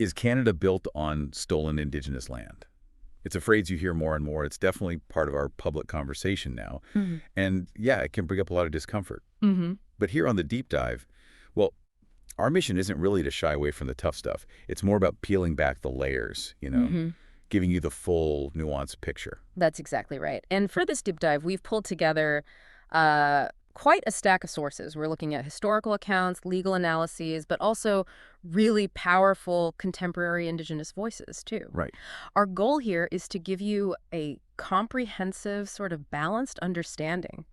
Is Canada built on stolen Indigenous land? It's a phrase you hear more and more. It's definitely part of our public conversation now. Hmm. And yeah, it can bring up a lot of discomfort. Hmm. But here on the deep dive, well, our mission isn't really to shy away from the tough stuff. It's more about peeling back the layers, Hmm. giving you the full nuanced picture. That's exactly right. And for this deep dive, we've pulled together quite a stack of sources. We're looking at historical accounts, legal analyses, but also really powerful contemporary Indigenous voices, too. Right. Our goal here is to give you a comprehensive, sort of balanced understanding.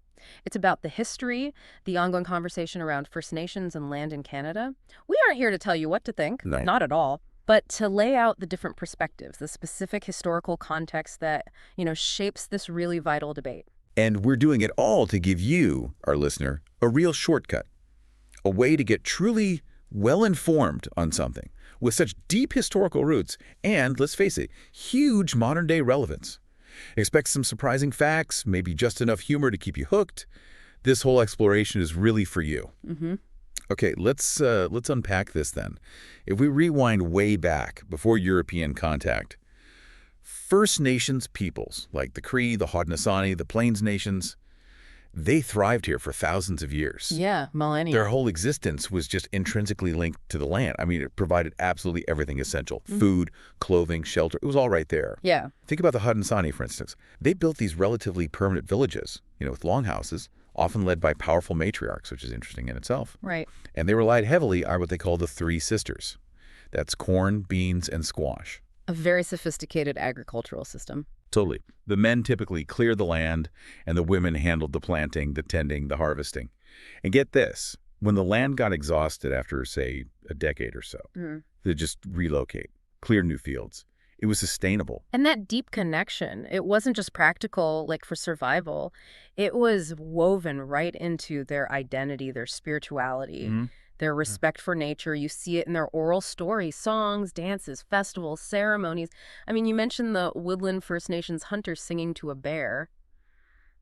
It's about the history, the ongoing conversation around First Nations and land in Canada. We aren't here to tell you what to think, No. not at all, but to lay out the different perspectives, the specific historical context that, shapes this really vital debate. And we're doing it all to give you, our listener, a real shortcut, a way to get truly well-informed on something with such deep historical roots and, let's face it, huge modern-day relevance. Expect some surprising facts, maybe just enough humor to keep you hooked. This whole exploration is really for you. Mm-hmm. Okay, let's unpack this then. If we rewind way back, before European contact, First Nations peoples, like the Cree, the Haudenosaunee, the Plains Nations, they thrived here for thousands of years. Yeah, millennia. Their whole existence was just intrinsically linked to the land. I mean, it provided absolutely everything essential. Food, clothing, shelter. It was all right there. Yeah. Think about the Haudenosaunee, for instance. They built these relatively permanent villages, with longhouses, often led by powerful matriarchs, which is interesting in itself. Right. And they relied heavily on what they call the three sisters. That's corn, beans, and squash. A very sophisticated agricultural system. Totally. The men typically cleared the land, and the women handled the planting, the tending, the harvesting. And get this, when the land got exhausted after, say, a decade or so, they'd just relocate, clear new fields. It was sustainable. And that deep connection, it wasn't just practical, like for survival. It was woven right into their identity, their spirituality, their respect for nature. You see it in their oral stories, songs, dances, festivals, ceremonies. I mean, you mentioned the woodland First Nations hunters singing to a bear.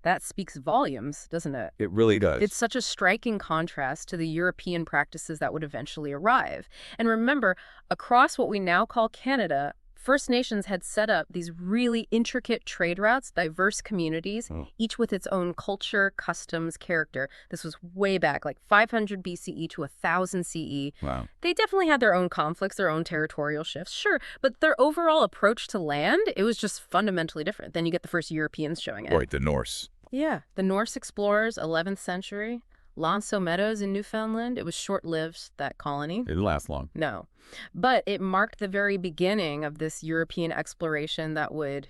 That speaks volumes, doesn't it? It really does. It's such a striking contrast to the European practices that would eventually arrive. And remember, across what we now call Canada, First Nations had set up these really intricate trade routes, diverse communities, each with its own culture, customs, character. This was way back, like 500 BCE to 1000 CE. Wow. They definitely had their own conflicts, their own territorial shifts, sure, but their overall approach to land, it was just fundamentally different. Then you get the first Europeans showing it. Right, the Norse. Yeah, the Norse explorers, 11th century. L'Anse aux Meadows in Newfoundland. It was short-lived, that colony. It didn't last long. No. But it marked the very beginning of this European exploration that would,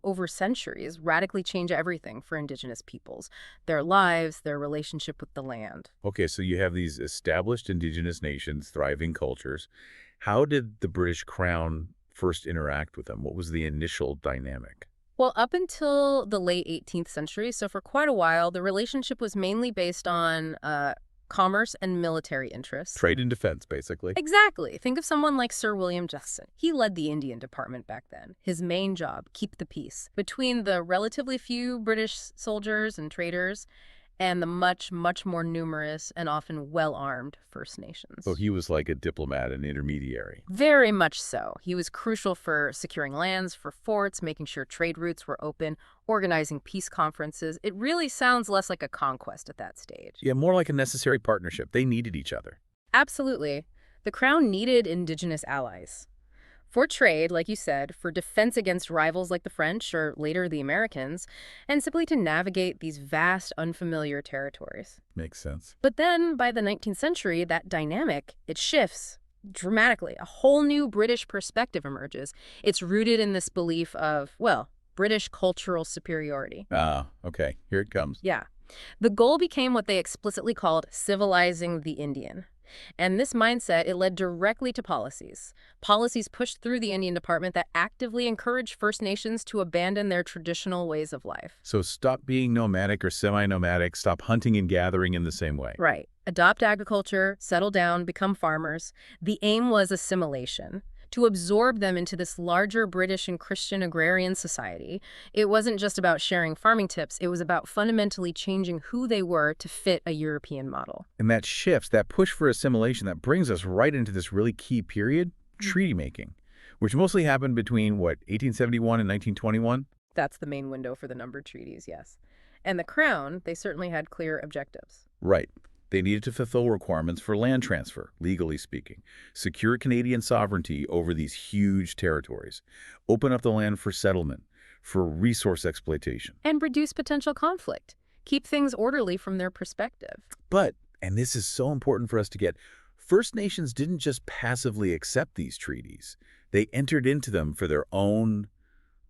over centuries, radically change everything for Indigenous peoples. Their lives, their relationship with the land. Okay, so you have these established Indigenous nations, thriving cultures. How did the British Crown first interact with them? What was the initial dynamic? Well, up until the late 18th century, so for quite a while, the relationship was mainly based on commerce and military interests. Trade and defense, basically. Exactly. Think of someone like Sir William Jefferson. He led the Indian Department back then. His main job, keep the peace between the relatively few British soldiers and traders and the much, much more numerous and often well-armed First Nations. So he was like a diplomat, an intermediary. Very much so. He was crucial for securing lands for forts, making sure trade routes were open, organizing peace conferences. It really sounds less like a conquest at that stage. Yeah, more like a necessary partnership. They needed each other. Absolutely. The Crown needed Indigenous allies. For trade, like you said, for defense against rivals like the French or later the Americans, and simply to navigate these vast, unfamiliar territories. Makes sense. But then, by the 19th century, that dynamic, it shifts dramatically. A whole new British perspective emerges. It's rooted in this belief of, British cultural superiority. Ah, okay. Here it comes. Yeah. The goal became what they explicitly called civilizing the Indian. And this mindset, it led directly to policies. Policies pushed through the Indian Department that actively encouraged First Nations to abandon their traditional ways of life. So stop being nomadic or semi-nomadic, stop hunting and gathering in the same way. Right. Adopt agriculture, settle down, become farmers. The aim was assimilation, to absorb them into this larger British and Christian agrarian society. It wasn't just about sharing farming tips. It was about fundamentally changing who they were to fit a European model. And that shifts, that push for assimilation, that brings us right into this really key period, treaty making, which mostly happened between, what, 1871 and 1921? That's the main window for the numbered treaties, yes. And the Crown, they certainly had clear objectives. Right. They needed to fulfill requirements for land transfer, legally speaking, secure Canadian sovereignty over these huge territories, open up the land for settlement, for resource exploitation. And reduce potential conflict. Keep things orderly from their perspective. But, and this is so important for us to get, First Nations didn't just passively accept these treaties. They entered into them for their own,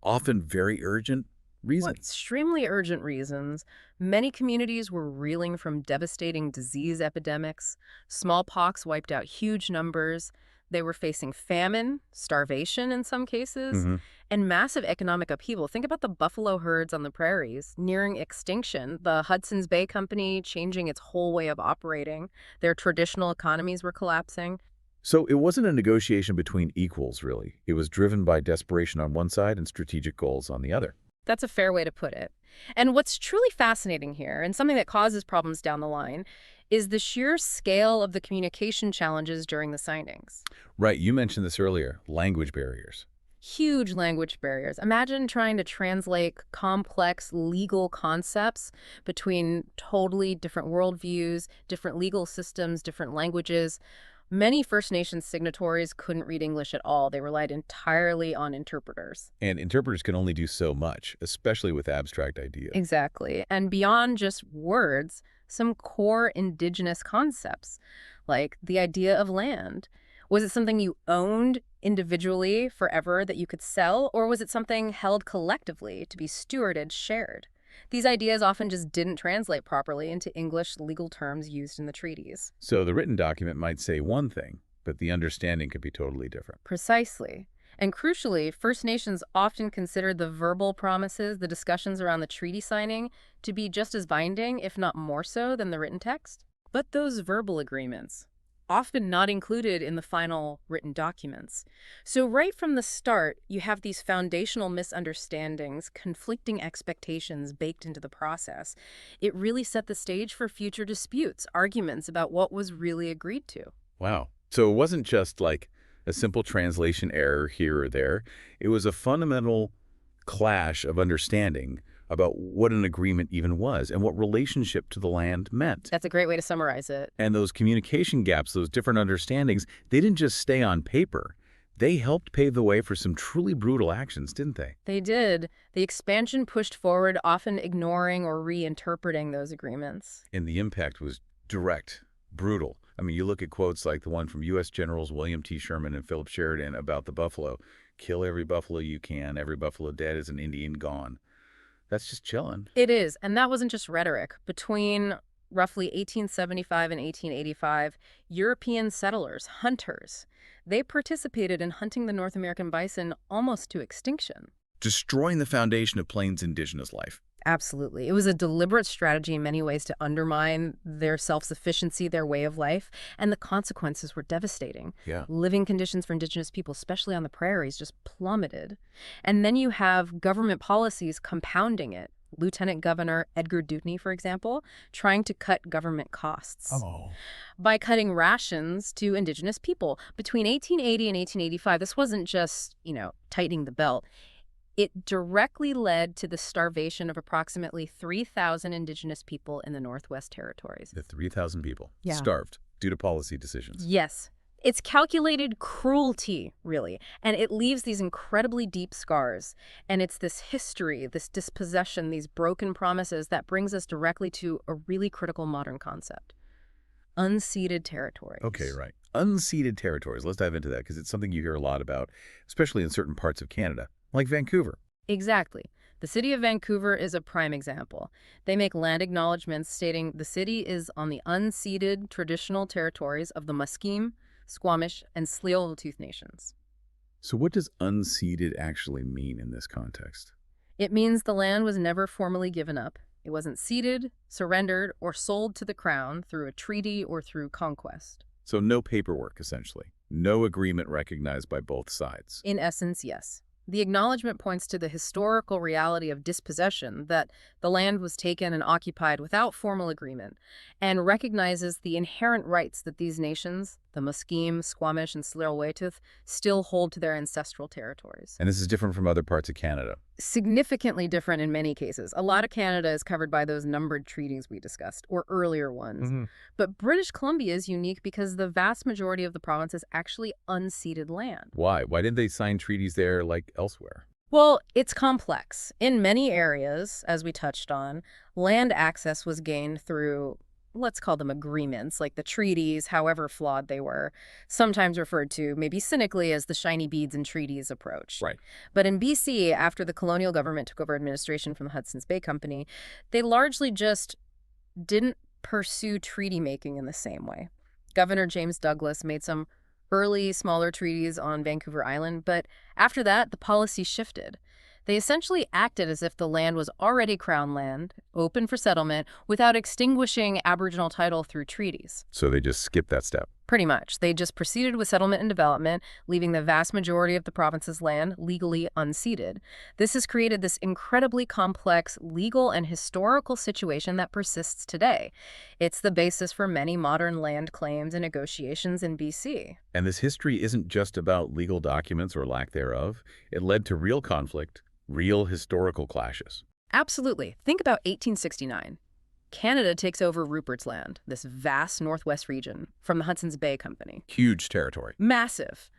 often very urgent reasons. Extremely urgent reasons. Many communities were reeling from devastating disease epidemics. Smallpox wiped out huge numbers. They were facing famine, starvation in some cases, and massive economic upheaval. Think about the buffalo herds on the prairies nearing extinction, the Hudson's Bay Company changing its whole way of operating. Their traditional economies were collapsing. So it wasn't a negotiation between equals, really. It was driven by desperation on one side and strategic goals on the other. That's a fair way to put it. And what's truly fascinating here, and something that causes problems down the line, is the sheer scale of the communication challenges during the signings. Right, you mentioned this earlier, language barriers. Huge language barriers. Imagine trying to translate complex legal concepts between totally different worldviews, different legal systems, different languages. Many First Nations signatories couldn't read English at all. They relied entirely on interpreters. And interpreters can only do so much, especially with abstract ideas. Exactly. And beyond just words, some core Indigenous concepts, like the idea of land. Was it something you owned individually forever that you could sell, or was it something held collectively to be stewarded, shared? These ideas often just didn't translate properly into English legal terms used in the treaties. So the written document might say one thing, but the understanding could be totally different. Precisely. And crucially, First Nations often considered the verbal promises, the discussions around the treaty signing, to be just as binding, if not more so, than the written text. But those verbal agreements, often not included in the final written documents. So right from the start, you have these foundational misunderstandings, conflicting expectations baked into the process. It really set the stage for future disputes, arguments about what was really agreed to. Wow. So it wasn't just like a simple translation error here or there. It was a fundamental clash of understanding about what an agreement even was and what relationship to the land meant. That's a great way to summarize it. And those communication gaps, those different understandings, they didn't just stay on paper. They helped pave the way for some truly brutal actions, didn't they? They did. The expansion pushed forward, often ignoring or reinterpreting those agreements. And the impact was direct, brutal. I mean, you look at quotes like the one from U.S. Generals William T. Sherman and Philip Sheridan about the buffalo. Kill every buffalo you can. Every buffalo dead is an Indian gone. That's just chilling. It is. And that wasn't just rhetoric. Between roughly 1875 and 1885, European settlers, hunters, they participated in hunting the North American bison almost to extinction. Destroying the foundation of Plains Indigenous life. Absolutely. It was a deliberate strategy in many ways to undermine their self-sufficiency, their way of life, and the consequences were devastating. Yeah. Living conditions for Indigenous people, especially on the prairies, just plummeted. And then you have government policies compounding it. Lieutenant Governor Edgar Dewdney, for example, trying to cut government costs by cutting rations to Indigenous people. Between 1880 and 1885, this wasn't just, tightening the belt. It directly led to the starvation of approximately 3,000 Indigenous people in the Northwest Territories. The 3,000 people Yeah. starved due to policy decisions. Yes. It's calculated cruelty, really, and it leaves these incredibly deep scars. And it's this history, this dispossession, these broken promises that brings us directly to a really critical modern concept. Unceded territories. Okay, right. Unceded territories. Let's dive into that because it's something you hear a lot about, especially in certain parts of Canada. Like Vancouver. Exactly. The city of Vancouver is a prime example. They make land acknowledgements stating the city is on the unceded traditional territories of the Musqueam, Squamish, and Tsleil-Waututh nations. So what does unceded actually mean in this context? It means the land was never formally given up. It wasn't ceded, surrendered, or sold to the crown through a treaty or through conquest. So no paperwork, essentially. No agreement recognized by both sides. In essence, yes. The acknowledgement points to the historical reality of dispossession, that the land was taken and occupied without formal agreement, and recognizes the inherent rights that these nations, The Musqueam, Squamish, and Tsleil-Waututh still hold to their ancestral territories. And this is different from other parts of Canada. Significantly different in many cases. A lot of Canada is covered by those numbered treaties we discussed, or earlier ones. But British Columbia is unique because the vast majority of the province is actually unceded land. Why? Why didn't they sign treaties there like elsewhere? Well, it's complex. In many areas, as we touched on, land access was gained through, let's call them agreements, like the treaties, however flawed they were, sometimes referred to, maybe cynically, as the shiny beads and treaties approach. Right. But in BC, after the colonial government took over administration from the Hudson's Bay Company, they largely just didn't pursue treaty making in the same way. Governor James Douglas made some early, smaller treaties on Vancouver Island, but after that, the policy shifted. They essentially acted as if the land was already Crown land, open for settlement, without extinguishing Aboriginal title through treaties. So they just skipped that step. Pretty much. They just proceeded with settlement and development, leaving the vast majority of the province's land legally unceded. This has created this incredibly complex legal and historical situation that persists today. It's the basis for many modern land claims and negotiations in BC. And this history isn't just about legal documents or lack thereof. It led to real conflict, real historical clashes. Absolutely. Think about 1869. Canada takes over Rupert's Land, this vast northwest region, from the Hudson's Bay Company. Huge territory. Massive.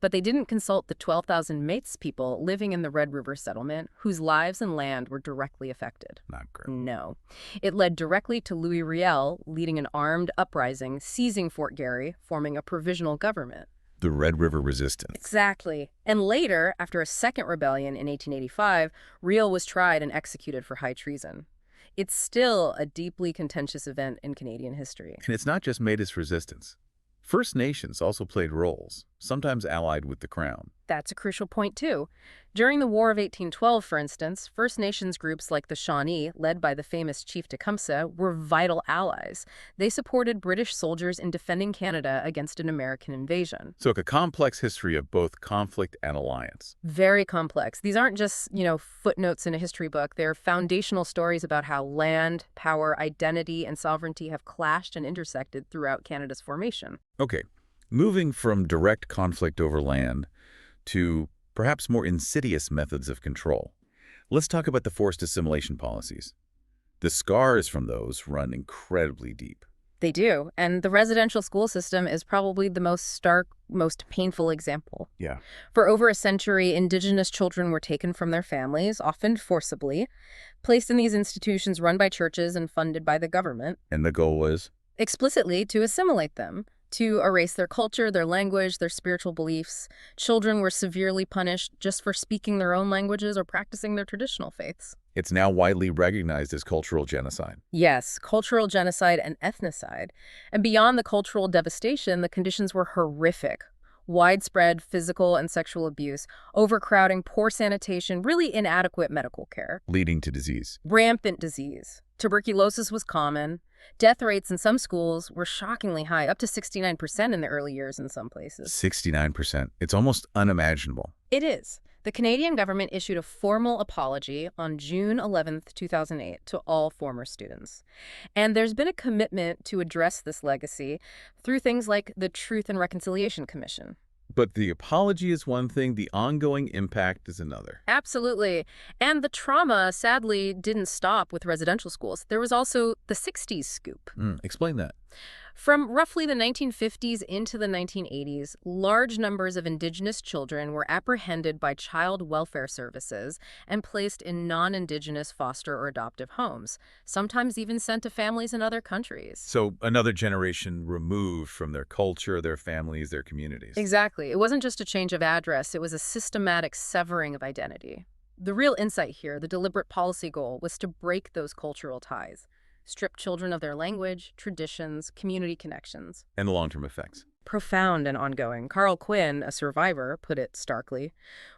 But they didn't consult the 12,000 Métis people living in the Red River settlement, whose lives and land were directly affected. Not great. No. It led directly to Louis Riel leading an armed uprising, seizing Fort Garry, forming a provisional government. The Red River Resistance. Exactly. And later, after a second rebellion in 1885, Riel was tried and executed for high treason. It's still a deeply contentious event in Canadian history. And it's not just Métis resistance. First Nations also played roles, sometimes allied with the Crown. That's a crucial point, too. During the War of 1812, for instance, First Nations groups like the Shawnee, led by the famous Chief Tecumseh, were vital allies. They supported British soldiers in defending Canada against an American invasion. So a complex history of both conflict and alliance. Very complex. These aren't just, footnotes in a history book. They're foundational stories about how land, power, identity, and sovereignty have clashed and intersected throughout Canada's formation. Okay, moving from direct conflict over land to perhaps more insidious methods of control. Let's talk about the forced assimilation policies. The scars from those run incredibly deep. They do, and the residential school system is probably the most stark, most painful example. Yeah. For over a century, Indigenous children were taken from their families, often forcibly, placed in these institutions run by churches and funded by the government. And the goal was? Explicitly to assimilate them, to erase their culture, their language, their spiritual beliefs. Children were severely punished just for speaking their own languages or practicing their traditional faiths. It's now widely recognized as cultural genocide. Yes, cultural genocide and ethnocide. And beyond the cultural devastation, the conditions were horrific. Widespread physical and sexual abuse, overcrowding, poor sanitation, really inadequate medical care. Leading to disease. Rampant disease. Tuberculosis was common. Death rates in some schools were shockingly high, up to 69% in the early years in some places. 69%. It's almost unimaginable. It is. The Canadian government issued a formal apology on June 11, 2008, to all former students. And there's been a commitment to address this legacy through things like the Truth and Reconciliation Commission. But the apology is one thing, the ongoing impact is another. Absolutely. And the trauma, sadly, didn't stop with residential schools. There was also the Sixties Scoop. Explain that. From roughly the 1950s into the 1980s, large numbers of Indigenous children were apprehended by child welfare services and placed in non-Indigenous foster or adoptive homes, sometimes even sent to families in other countries. So another generation removed from their culture, their families, their communities. Exactly. It wasn't just a change of address, it was a systematic severing of identity. The real insight here, the deliberate policy goal, was to break those cultural ties. Strip children of their language, traditions, community connections. And the long-term effects. Profound and ongoing. Carl Quinn, a survivor, put it starkly.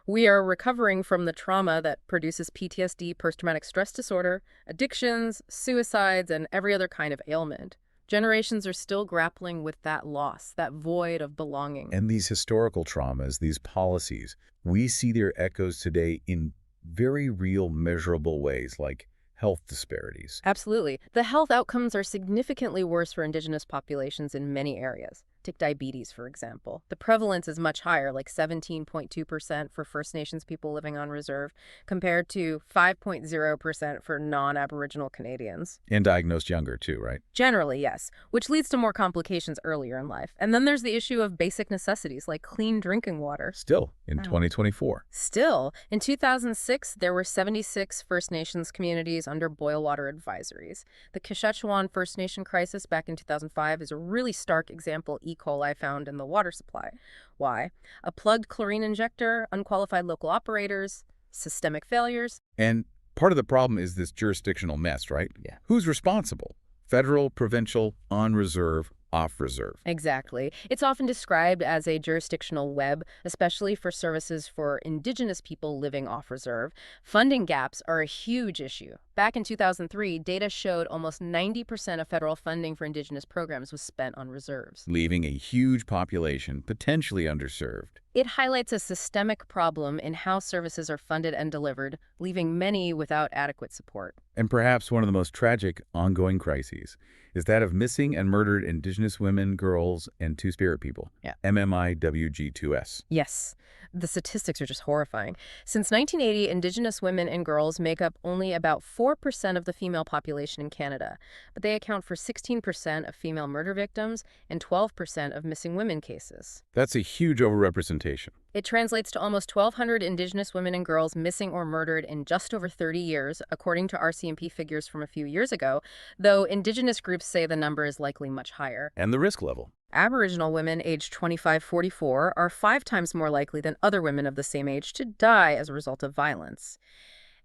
We are recovering from the trauma that produces PTSD, post-traumatic stress disorder, addictions, suicides, and every other kind of ailment. Generations are still grappling with that loss, that void of belonging. And these historical traumas, these policies, we see their echoes today in very real, measurable ways, like health disparities. Absolutely. The health outcomes are significantly worse for Indigenous populations in many areas. Take diabetes, for example. The prevalence is much higher, like 17.2% for First Nations people living on reserve, compared to 5.0% for non-Aboriginal Canadians. And diagnosed younger, too, right? Generally, yes, which leads to more complications earlier in life. And then there's the issue of basic necessities like clean drinking water. Still, in 2024. Still, in 2006, there were 76 First Nations communities under boil water advisories. The Szechuan First Nation crisis back in 2005 is a really stark example E. coli found in the water supply. Why? A plugged chlorine injector, unqualified local operators, systemic failures. And part of the problem is this jurisdictional mess, right? Yeah. Who's responsible? Federal, provincial, on reserve, off reserve. Exactly. It's often described as a jurisdictional web, especially for services for Indigenous people living off reserve. Funding gaps are a huge issue. Back in 2003, data showed almost 90% of federal funding for Indigenous programs was spent on reserves, Leaving a huge population potentially underserved. It highlights a systemic problem in how services are funded and delivered, leaving many without adequate support. And perhaps one of the most tragic ongoing crises is that of missing and murdered Indigenous women, girls, and Two-Spirit people. Yeah. MMIWG2S. Yes, the statistics are just horrifying. Since 1980, Indigenous women and girls make up only about 4% of the female population in Canada, but they account for 16% of female murder victims and 12% of missing women cases. That's a huge overrepresentation. It translates to almost 1,200 Indigenous women and girls missing or murdered in just over 30 years, according to RCMP figures from a few years ago, though Indigenous groups say the number is likely much higher. And the risk level. Aboriginal women aged 25-44 are 5 times more likely than other women of the same age to die as a result of violence.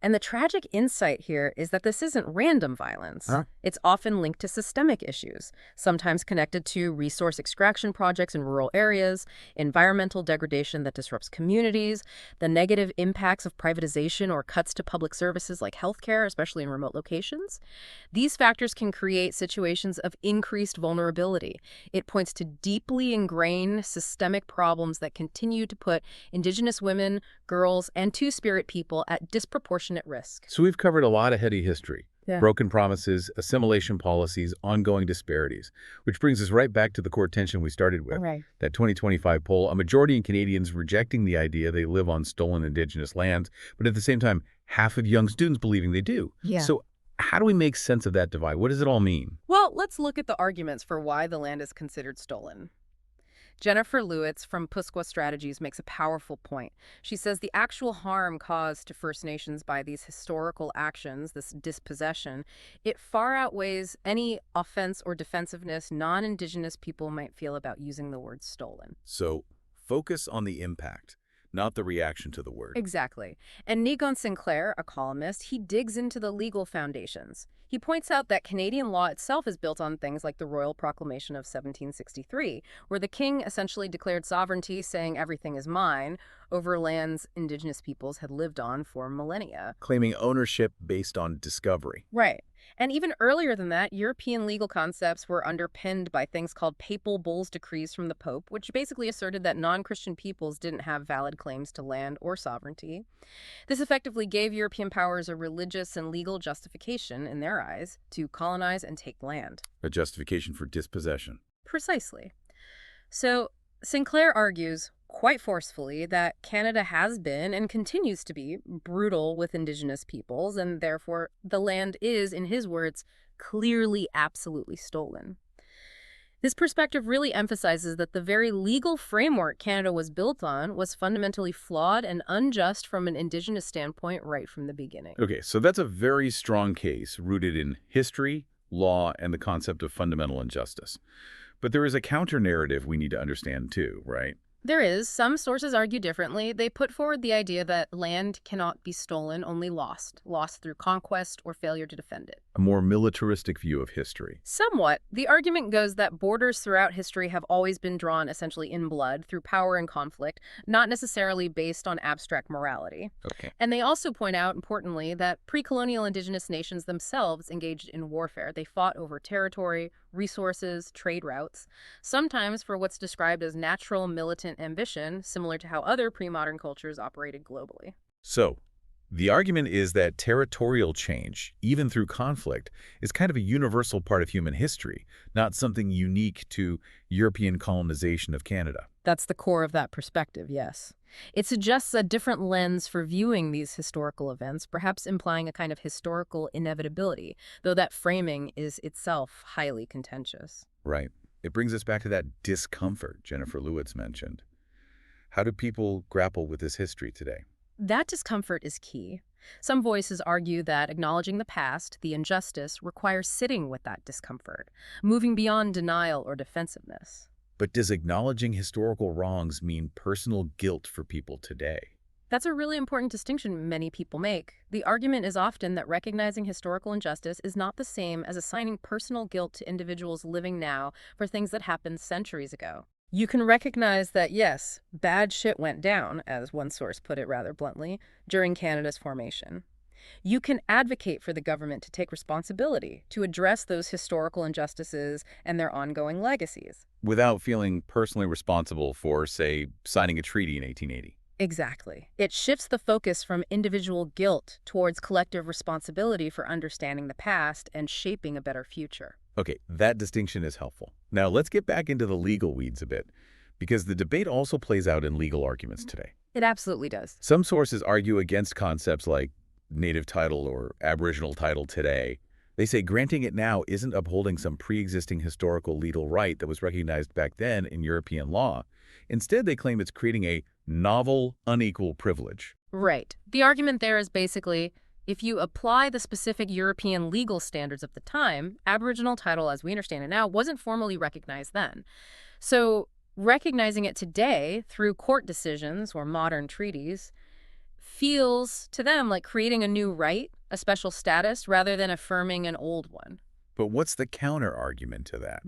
And the tragic insight here is that this isn't random violence. It's often linked to systemic issues, sometimes connected to resource extraction projects in rural areas, environmental degradation that disrupts communities, the negative impacts of privatization or cuts to public services like healthcare, especially in remote locations. These factors can create situations of increased vulnerability. It points to deeply ingrained systemic problems that continue to put Indigenous women, girls, and Two-Spirit people at disproportionate risk. So we've covered a lot of heady history. Yeah. Broken promises, assimilation policies, ongoing disparities, which brings us right back to the core tension we started with. Right. That 2025 poll, a majority of Canadians rejecting the idea they live on stolen Indigenous lands, but at the same time, half of young students believing they do. Yeah. So how do we make sense of that divide? What does it all mean? Well, let's look at the arguments for why the land is considered stolen. Jennifer Lewitz from Pusqua Strategies makes a powerful point. She says the actual harm caused to First Nations by these historical actions, this dispossession, it far outweighs any offense or defensiveness non-Indigenous people might feel about using the word stolen. So focus on the impact, not the reaction to the word. Exactly. And Negon Sinclair, a columnist, he digs into the legal foundations. He points out that Canadian law itself is built on things like the Royal Proclamation of 1763, where the king essentially declared sovereignty, saying everything is mine, over lands Indigenous peoples had lived on for millennia. Claiming ownership based on discovery. Right. And even earlier than that, European legal concepts were underpinned by things called papal bulls decrees from the Pope, which basically asserted that non-Christian peoples didn't have valid claims to land or sovereignty. This effectively gave European powers a religious and legal justification, in their eyes, to colonize and take land. A justification for dispossession. Precisely. So Sinclair argues, quite forcefully, that Canada has been and continues to be brutal with Indigenous peoples, and therefore the land is, in his words, clearly absolutely stolen. This perspective really emphasizes that the very legal framework Canada was built on was fundamentally flawed and unjust from an Indigenous standpoint right from the beginning. Okay, so that's a very strong case rooted in history, law, and the concept of fundamental injustice. But there is a counter-narrative we need to understand too, right? There is. Some sources argue differently. They put forward the idea that land cannot be stolen, only lost through conquest or failure to defend it. A more militaristic view of history. Somewhat. The argument goes that borders throughout history have always been drawn essentially in blood through power and conflict, not necessarily based on abstract morality. Okay. And they also point out, importantly, that pre-colonial Indigenous nations themselves engaged in warfare. They fought over territory, resources, trade routes, sometimes for what's described as natural militant ambition, similar to how other pre-modern cultures operated globally. So, The argument is that territorial change, even through conflict, is kind of a universal part of human history, not something unique to European colonization of Canada. That's the core of that perspective, yes. It suggests a different lens for viewing these historical events, perhaps implying a kind of historical inevitability, though that framing is itself highly contentious. Right. It brings us back to that discomfort Jennifer Lewitz mentioned. How do people grapple with this history today? That discomfort is key. Some voices argue that acknowledging the past, the injustice, requires sitting with that discomfort, moving beyond denial or defensiveness. But does acknowledging historical wrongs mean personal guilt for people today? That's a really important distinction many people make. The argument is often that recognizing historical injustice is not the same as assigning personal guilt to individuals living now for things that happened centuries ago. You can recognize that, yes, bad shit went down, as one source put it rather bluntly, during Canada's formation. You can advocate for the government to take responsibility to address those historical injustices and their ongoing legacies. Without feeling personally responsible for, say, signing a treaty in 1880. Exactly. It shifts the focus from individual guilt towards collective responsibility for understanding the past and shaping a better future. Okay, that distinction is helpful. Now let's get back into the legal weeds a bit, because the debate also plays out in legal arguments today. It absolutely does. Some sources argue against concepts like native title or aboriginal title today. They say granting it now isn't upholding some pre-existing historical legal right that was recognized back then in European law. Instead, they claim it's creating a novel, unequal privilege. Right. The argument there is basically, if you apply the specific European legal standards of the time, Aboriginal title, as we understand it now, wasn't formally recognized then. So recognizing it today through court decisions or modern treaties feels to them like creating a new right, a special status, rather than affirming an old one. But what's the counter-argument to that?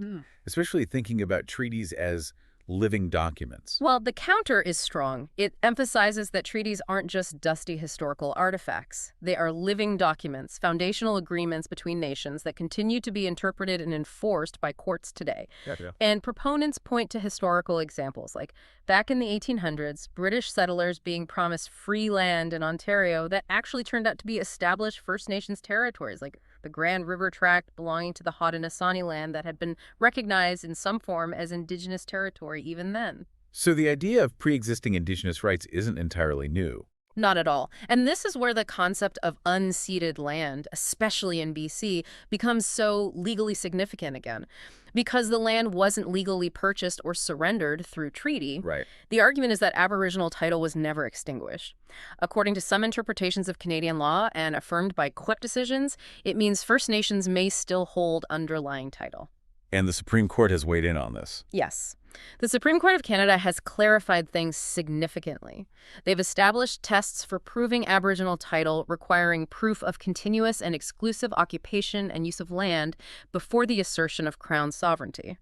Especially thinking about treaties as living documents. Well, the counter is strong. It emphasizes that treaties aren't just dusty historical artifacts. They are living documents, foundational agreements between nations that continue to be interpreted and enforced by courts today. Gotcha. And proponents point to historical examples, like back in the 1800s, British settlers being promised free land in Ontario that actually turned out to be established First Nations territories, like the Grand River Tract belonging to the Haudenosaunee land that had been recognized in some form as Indigenous territory even then. So the idea of pre-existing Indigenous rights isn't entirely new. Not at all. And this is where the concept of unceded land, especially in BC, becomes so legally significant again. Because the land wasn't legally purchased or surrendered through treaty, Right. the argument is that Aboriginal title was never extinguished. According to some interpretations of Canadian law and affirmed by court decisions, it means First Nations may still hold underlying title. And the Supreme Court has weighed in on this. Yes. The Supreme Court of Canada has clarified things significantly. They've established tests for proving Aboriginal title requiring proof of continuous and exclusive occupation and use of land before the assertion of Crown sovereignty.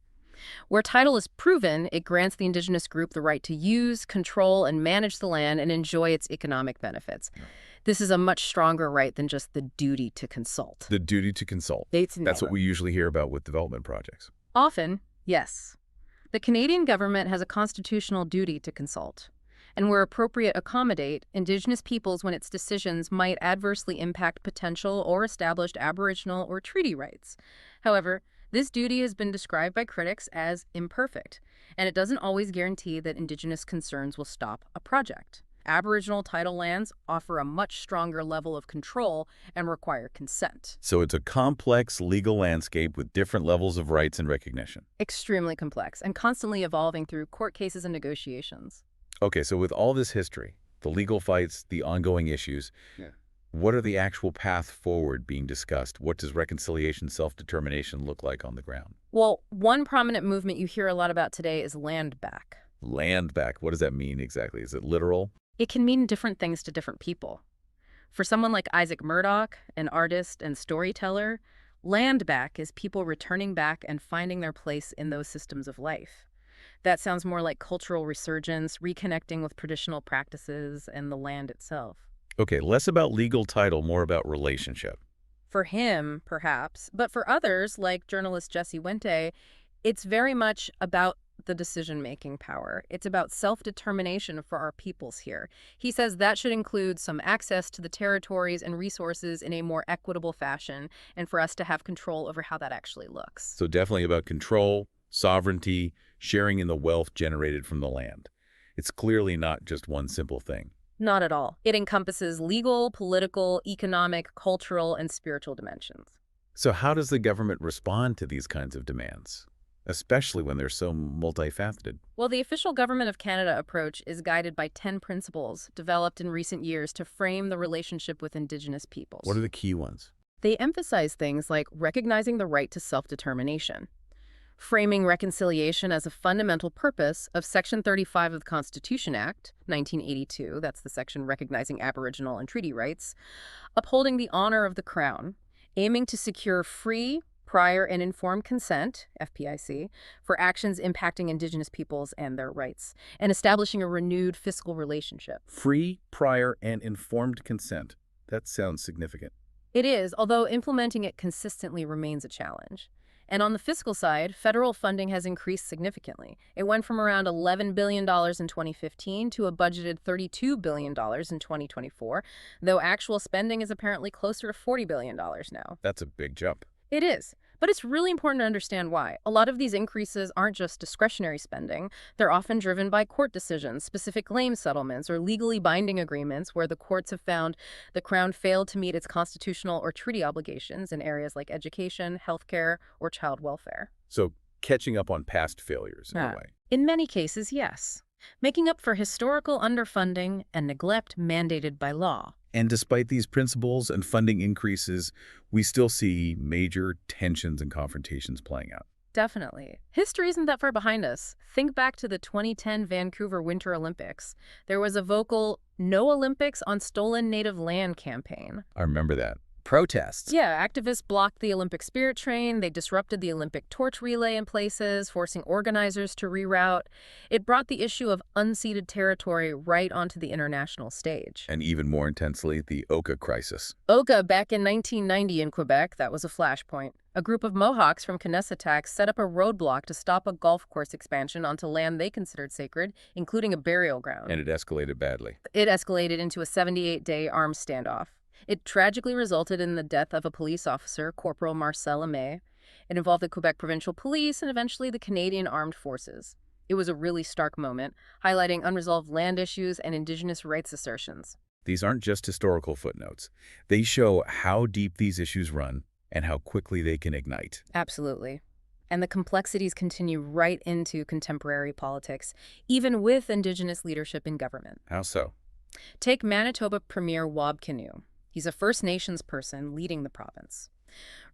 Where title is proven, it grants the Indigenous group the right to use, control, and manage the land and enjoy its economic benefits. This is a much stronger right than just the duty to consult. The duty to consult. That's what we usually hear about with development projects. Often, yes. The Canadian government has a constitutional duty to consult, and where appropriate accommodate Indigenous peoples when its decisions might adversely impact potential or established Aboriginal or treaty rights. However, this duty has been described by critics as imperfect, and it doesn't always guarantee that Indigenous concerns will stop a project. Aboriginal title lands offer a much stronger level of control and require consent. So it's a complex legal landscape with different levels of rights and recognition. Extremely complex and constantly evolving through court cases and negotiations. Okay, so with all this history, the legal fights, the ongoing issues, what are the actual path forward being discussed? What does reconciliation, self-determination look like on the ground? Well, one prominent movement you hear a lot about today is land back. Land back, what does that mean exactly? Is it literal? It can mean different things to different people. For someone like Isaac Murdoch, an artist and storyteller, land back is people returning back and finding their place in those systems of life. That sounds more like cultural resurgence, reconnecting with traditional practices and the land itself. Okay, less about legal title, more about relationship. For him, perhaps, but for others, like journalist Jesse Wente, it's very much about the decision-making power. It's about self-determination for our peoples here. He says that should include some access to the territories and resources in a more equitable fashion, and for us to have control over how that actually looks. So definitely about control, sovereignty, sharing in the wealth generated from the land. It's clearly not just one simple thing. Not at all. It encompasses legal, political, economic, cultural, and spiritual dimensions. So how does the government respond to these kinds of demands, especially when they're so multifaceted? Well, the official Government of Canada approach is guided by 10 principles developed in recent years to frame the relationship with Indigenous peoples. What are the key ones? They emphasize things like recognizing the right to self-determination, framing reconciliation as a fundamental purpose of Section 35 of the Constitution Act, 1982, that's the section recognizing Aboriginal and treaty rights, upholding the honor of the Crown, aiming to secure free, prior, and informed consent, FPIC, for actions impacting Indigenous peoples and their rights, and establishing a renewed fiscal relationship. Free, prior, and informed consent. That sounds significant. It is, although implementing it consistently remains a challenge. And on the fiscal side, federal funding has increased significantly. It went from around $11 billion in 2015 to a budgeted $32 billion in 2024, though actual spending is apparently closer to $40 billion now. That's a big jump. It is. But it's really important to understand why. A lot of these increases aren't just discretionary spending. They're often driven by court decisions, specific claim settlements, or legally binding agreements where the courts have found the Crown failed to meet its constitutional or treaty obligations in areas like education, healthcare, or child welfare. So catching up on past failures in a way. In many cases, yes. Making up for historical underfunding and neglect mandated by law. And despite these principles and funding increases, we still see major tensions and confrontations playing out. Definitely. History isn't that far behind us. Think back to the 2010 Vancouver Winter Olympics. There was a vocal "No Olympics on Stolen Native Land" campaign. I remember that. Protests. Yeah, activists blocked the Olympic spirit train. They disrupted the Olympic torch relay in places, forcing organizers to reroute. It brought the issue of unceded territory right onto the international stage. And even more intensely, the Oka crisis. Oka, back in 1990 in Quebec, that was a flashpoint. A group of Mohawks from Knessetaq set up a roadblock to stop a golf course expansion onto land they considered sacred, including a burial ground. And it escalated badly. It escalated into a 78-day armed standoff. It tragically resulted in the death of a police officer, Corporal Marcel Amé. It involved the Quebec Provincial Police and eventually the Canadian Armed Forces. It was a really stark moment, highlighting unresolved land issues and Indigenous rights assertions. These aren't just historical footnotes. They show how deep these issues run and how quickly they can ignite. Absolutely. And the complexities continue right into contemporary politics, even with Indigenous leadership in government. How so? Take Manitoba Premier Wab Kinew. He's a First Nations person leading the province.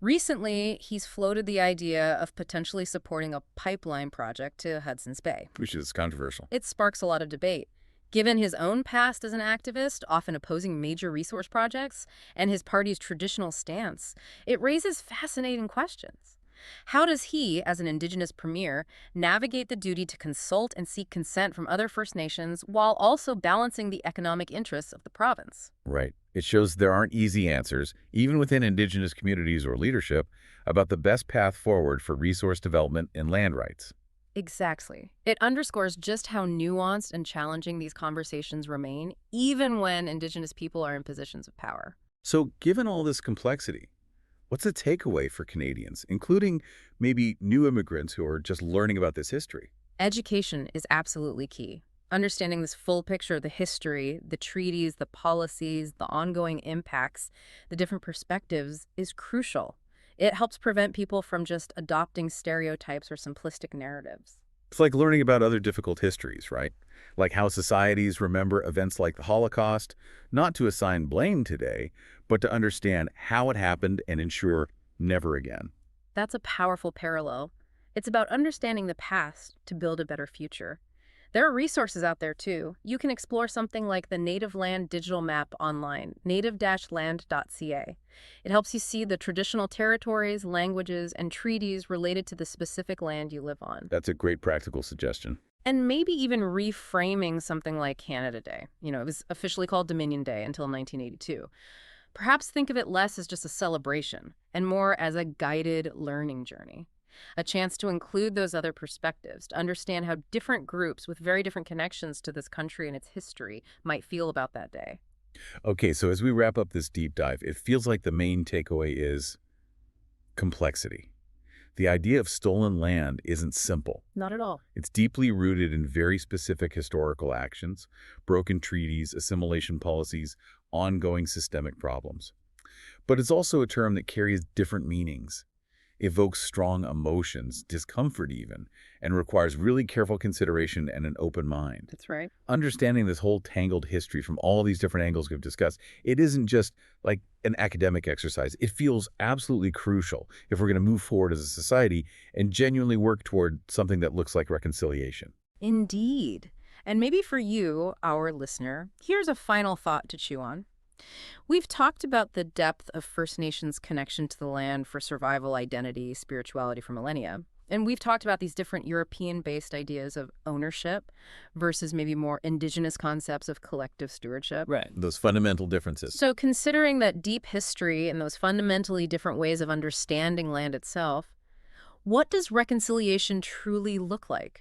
Recently, he's floated the idea of potentially supporting a pipeline project to Hudson's Bay. Which is controversial. It sparks a lot of debate. Given his own past as an activist, often opposing major resource projects, and his party's traditional stance, it raises fascinating questions. How does he, as an Indigenous premier, navigate the duty to consult and seek consent from other First Nations while also balancing the economic interests of the province? Right. It shows there aren't easy answers, even within Indigenous communities or leadership, about the best path forward for resource development and land rights. Exactly. It underscores just how nuanced and challenging these conversations remain, even when Indigenous people are in positions of power. So given all this complexity, what's the takeaway for Canadians, including maybe new immigrants who are just learning about this history? Education is absolutely key. Understanding this full picture of the history, the treaties, the policies, the ongoing impacts, the different perspectives is crucial. It helps prevent people from just adopting stereotypes or simplistic narratives. It's like learning about other difficult histories, right? Like how societies remember events like the Holocaust, not to assign blame today, but to understand how it happened and ensure never again. That's a powerful parallel. It's about understanding the past to build a better future. There are resources out there, too. You can explore something like the Native Land Digital Map online, native-land.ca. It helps you see the traditional territories, languages, and treaties related to the specific land you live on. That's a great practical suggestion. And maybe even reframing something like Canada Day. It was officially called Dominion Day until 1982. Perhaps think of it less as just a celebration and more as a guided learning journey. a chance to include those other perspectives, to understand how different groups with very different connections to this country and its history might feel about that day. Okay, so as we wrap up this deep dive, it feels like the main takeaway is complexity. The idea of stolen land isn't simple. Not at all. It's deeply rooted in very specific historical actions, broken treaties, assimilation policies, ongoing systemic problems. But it's also a term that carries different meanings, evokes strong emotions, discomfort even, and requires really careful consideration and an open mind. That's right. Understanding this whole tangled history from all these different angles we've discussed, it isn't just like an academic exercise. It feels absolutely crucial if we're going to move forward as a society and genuinely work toward something that looks like reconciliation. Indeed. And maybe for you, our listener, here's a final thought to chew on. We've talked about the depth of First Nations' connection to the land for survival, identity, spirituality for millennia. And we've talked about these different European-based ideas of ownership versus maybe more Indigenous concepts of collective stewardship. Right. Those fundamental differences. So considering that deep history and those fundamentally different ways of understanding land itself, what does reconciliation truly look like?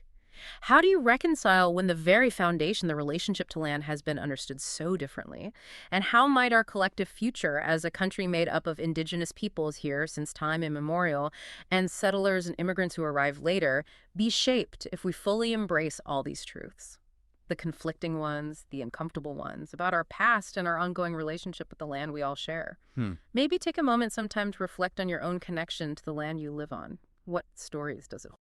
How do you reconcile when the very foundation, the relationship to land, has been understood so differently? And how might our collective future as a country made up of Indigenous peoples here since time immemorial and settlers and immigrants who arrive later be shaped if we fully embrace all these truths? The conflicting ones, the uncomfortable ones, about our past and our ongoing relationship with the land we all share. Maybe take a moment sometime to reflect on your own connection to the land you live on. What stories does it hold?